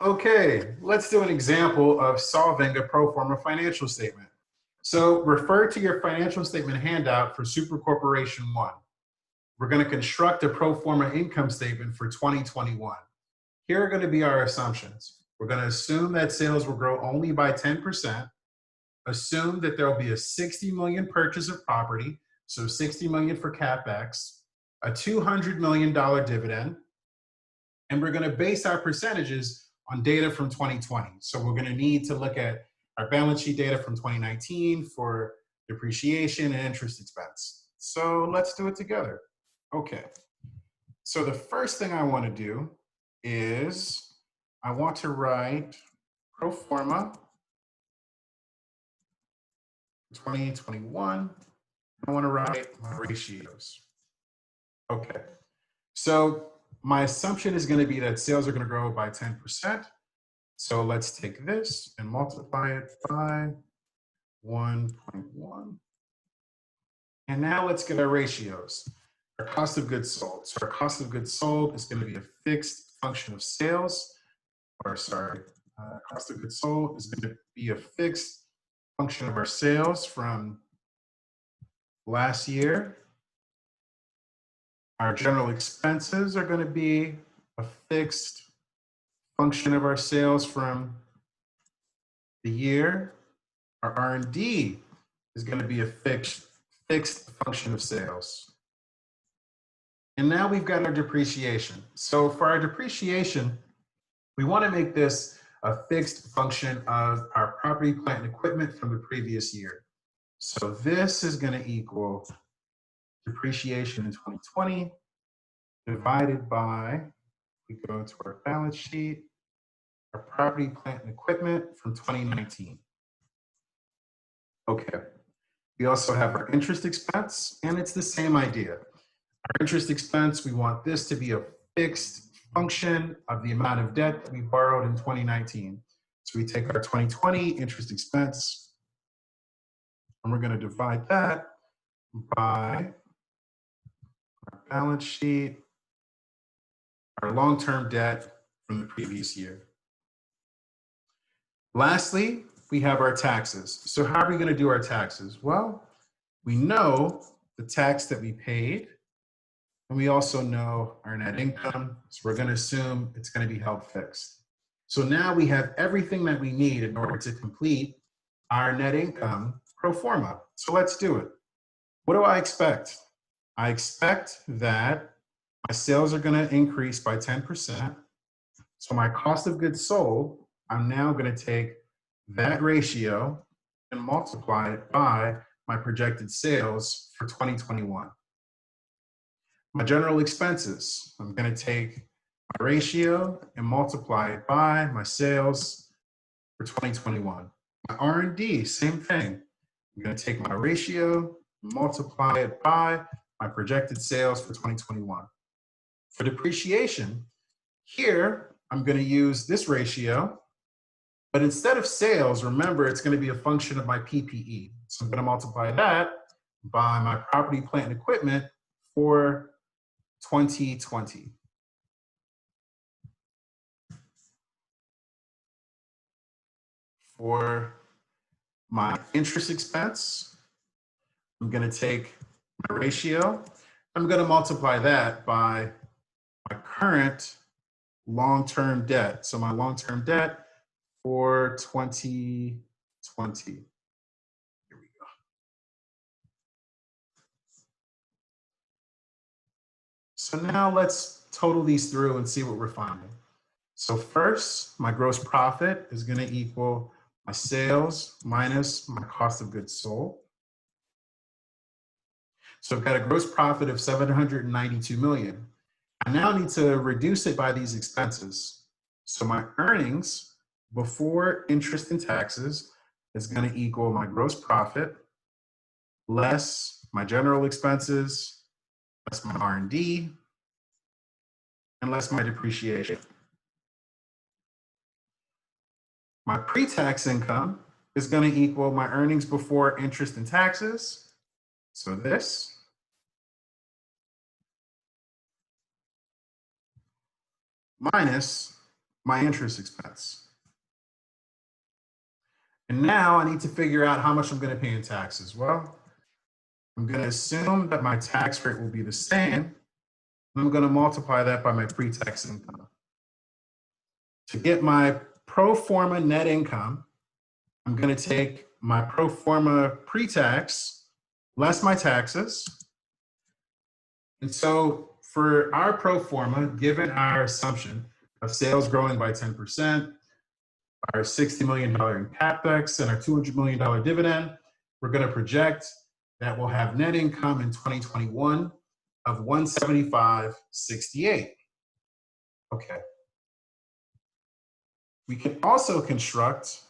Okay, let's do an example of solving a pro forma financial statement. So refer to your financial statement handout for Super Corporation 1. We're going to construct a pro forma income statement for 2021. Here are going to be our assumptions. We're going to assume that sales will grow only by 10%, assume that there will be a 60 million purchase of property, so 60 million for CapEx, a $200 million dividend, and we're going to base our percentages on data from 2020. So we're going to need to look at our balance sheet data from 2019 for depreciation and interest expense. So let's do it together. Okay. So the first thing I want to do is I want to write pro forma 2021. I want to write my ratios. Okay. So my assumption is going to be that sales are going to grow by 10%. So let's take this and multiply it by 1.1. And now let's get our ratios. Our cost of goods sold. So our cost of goods sold is going to be a fixed function of sales, cost of goods sold is going to be a fixed function of our sales from last year. Our general expenses are going to be a fixed function of our sales from the year. Our R&D is going to be a fixed function of sales. And now we've got our depreciation. So for our depreciation, we want to make this a fixed function of our property, plant, and equipment from the previous year. So this is going to equal depreciation in 2020 divided by, we go to our balance sheet, our property, plant, and equipment from 2019. Okay. We also have our interest expense, and it's the same idea. Our interest expense, we want this to be a fixed function of the amount of debt that we borrowed in 2019. So we take our 2020 interest expense, and we're going to divide that by our balance sheet, our long-term debt from the previous year. Lastly, we have our taxes. So how are we going to do our taxes? Well, we know the tax that we paid, and we also know our net income. So we're going to assume it's going to be held fixed. So now we have everything that we need in order to complete our net income pro forma. So let's do it. What do I expect? I expect that my sales are going to increase by 10%. So my cost of goods sold, I'm now going to take that ratio and multiply it by my projected sales for 2021. My general expenses, I'm going to take my ratio and multiply it by my sales for 2021. My R&D, same thing. I'm going to take my ratio, multiply it by my projected sales for 2021. For depreciation, here I'm going to use this ratio, but instead of sales, remember it's going to be a function of my PPE. So I'm going to multiply that by my property, plant, and equipment for 2020. For my interest expense, I'm going to take my ratio. I'm going to multiply that by my current long-term debt. So my long-term debt for 2020. Here we go. So now let's total these through and see what we're finding. So first, my gross profit is going to equal my sales minus my cost of goods sold. So I've got a gross profit of 792 million. I now need to reduce it by these expenses. So my earnings before interest and taxes is going to equal my gross profit less my general expenses, less my R&D, and less my depreciation. My pre-tax income is going to equal my earnings before interest and taxes. So this minus my interest expense. And now I need to figure out how much I'm going to pay in taxes. Well, I'm going to assume that my tax rate will be the same. And I'm going to multiply that by my pre-tax income. To get my pro forma net income, I'm going to take my pro forma pre-tax less my taxes. And so for our pro forma, given our assumption of sales growing by 10%, our $60 million in CapEx, and our $200 million dividend, we're going to project that we'll have net income in 2021 of $175.68. Okay. We can also construct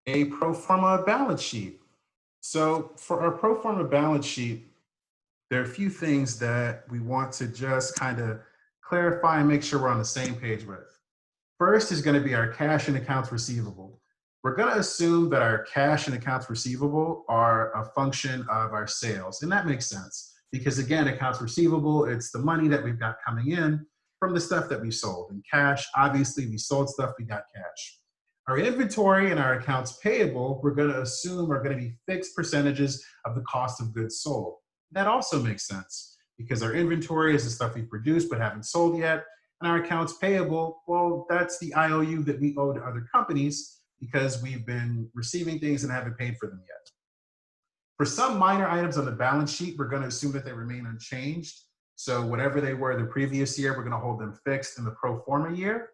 a pro forma balance sheet. So for our pro forma balance sheet, there are a few things that we want to just kind of clarify and make sure we're on the same page with. First is going to be our cash and accounts receivable. We're going to assume that our cash and accounts receivable are a function of our sales. And that makes sense because, again, accounts receivable, it's the money that we've got coming in from the stuff that we sold. And cash, obviously, we sold stuff, we got cash. Our inventory and our accounts payable, we're going to assume are going to be fixed percentages of the cost of goods sold. That also makes sense because our inventory is the stuff we produced but haven't sold yet. And our accounts payable, well, that's the IOU that we owe to other companies because we've been receiving things and haven't paid for them yet. For some minor items on the balance sheet, we're going to assume that they remain unchanged. So whatever they were the previous year, we're going to hold them fixed in the pro forma year.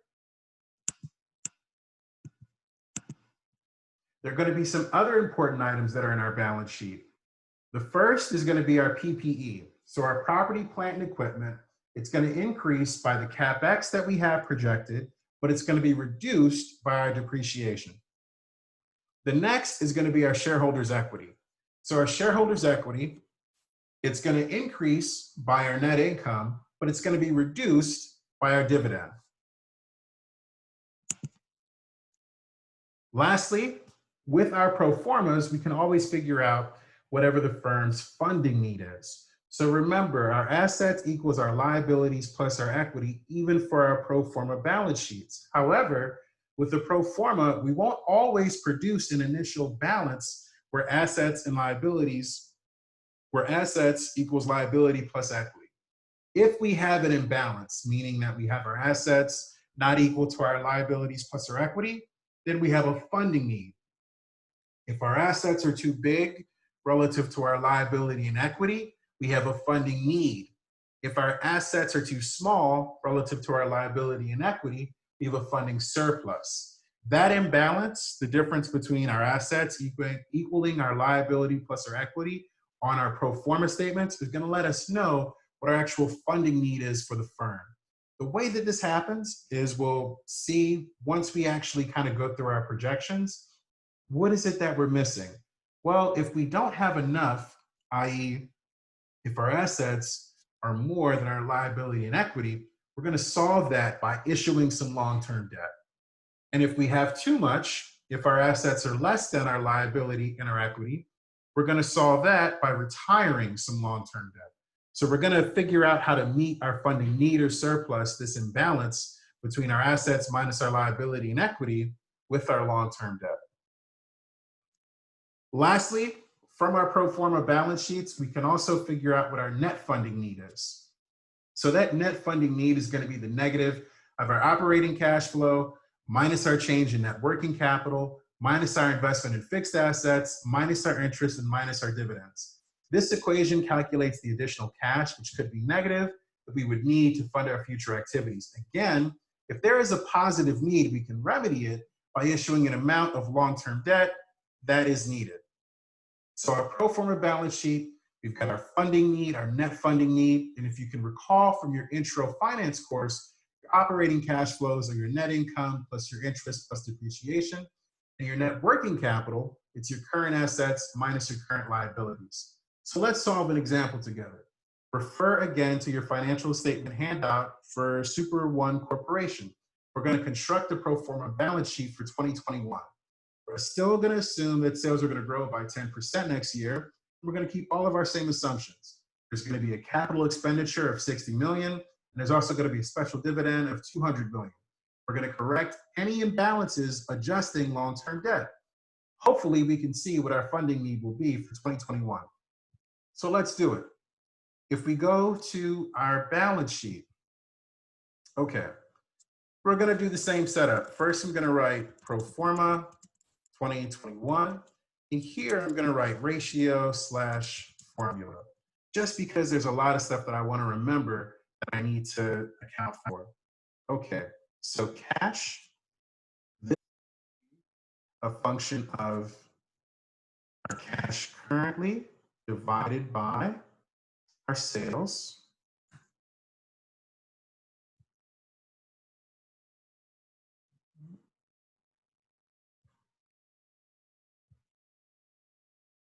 There are going to be some other important items that are in our balance sheet. The first is going to be our PPE. So our property, plant, and equipment. It's going to increase by the CapEx that we have projected, but it's going to be reduced by our depreciation. The next is going to be our shareholders' equity. So our shareholders' equity, it's going to increase by our net income, but it's going to be reduced by our dividend. Lastly, with our pro formas, we can always figure out whatever the firm's funding need is. So remember, our assets equals our liabilities plus our equity, even for our pro forma balance sheets. However, with the pro forma, we won't always produce an initial balance where assets equals liability plus equity. If we have an imbalance, meaning that we have our assets not equal to our liabilities plus our equity, then we have a funding need. If our assets are too big relative to our liability and equity, we have a funding need. If our assets are too small relative to our liability and equity, we have a funding surplus. That imbalance, the difference between our assets equaling our liability plus our equity on our pro forma statements, is going to let us know what our actual funding need is for the firm. The way that this happens is we'll see, once we actually kind of go through our projections, what is it that we're missing? Well, if we don't have enough, i.e., if our assets are more than our liability and equity, we're going to solve that by issuing some long-term debt. And if we have too much, if our assets are less than our liability and our equity, we're going to solve that by retiring some long-term debt. So we're going to figure out how to meet our funding need or surplus, this imbalance between our assets minus our liability and equity with our long-term debt. Lastly, from our pro forma balance sheets, we can also figure out what our net funding need is. So that net funding need is going to be the negative of our operating cash flow minus our change in net working capital, minus our investment in fixed assets, minus our interest, and minus our dividends. This equation calculates the additional cash, which could be negative, that we would need to fund our future activities. Again, if there is a positive need, we can remedy it by issuing an amount of long-term debt that is needed. So our pro forma balance sheet, we've got our funding need, our net funding need, and if you can recall from your intro finance course, your operating cash flows are your net income plus your interest plus depreciation, and your net working capital, it's your current assets minus your current liabilities. So let's solve an example together. Refer again to your financial statement handout for Super One Corporation. We're going to construct a pro forma balance sheet for 2021. We're still going to assume that sales are going to grow by 10% next year. We're going to keep all of our same assumptions. There's going to be a capital expenditure of $60 million. there's also going to be a special dividend of 200 million. We're going to correct any imbalances adjusting long-term debt. Hopefully we can see what our funding need will be for 2021. So let's do it. If we go to our balance sheet, okay, we're going to do the same setup. First, I'm going to write pro forma 2021. And here I'm going to write ratio / formula, just because there's a lot of stuff that I want to remember that I need to account for. Okay, so cash, this is a function of our cash currently divided by our sales.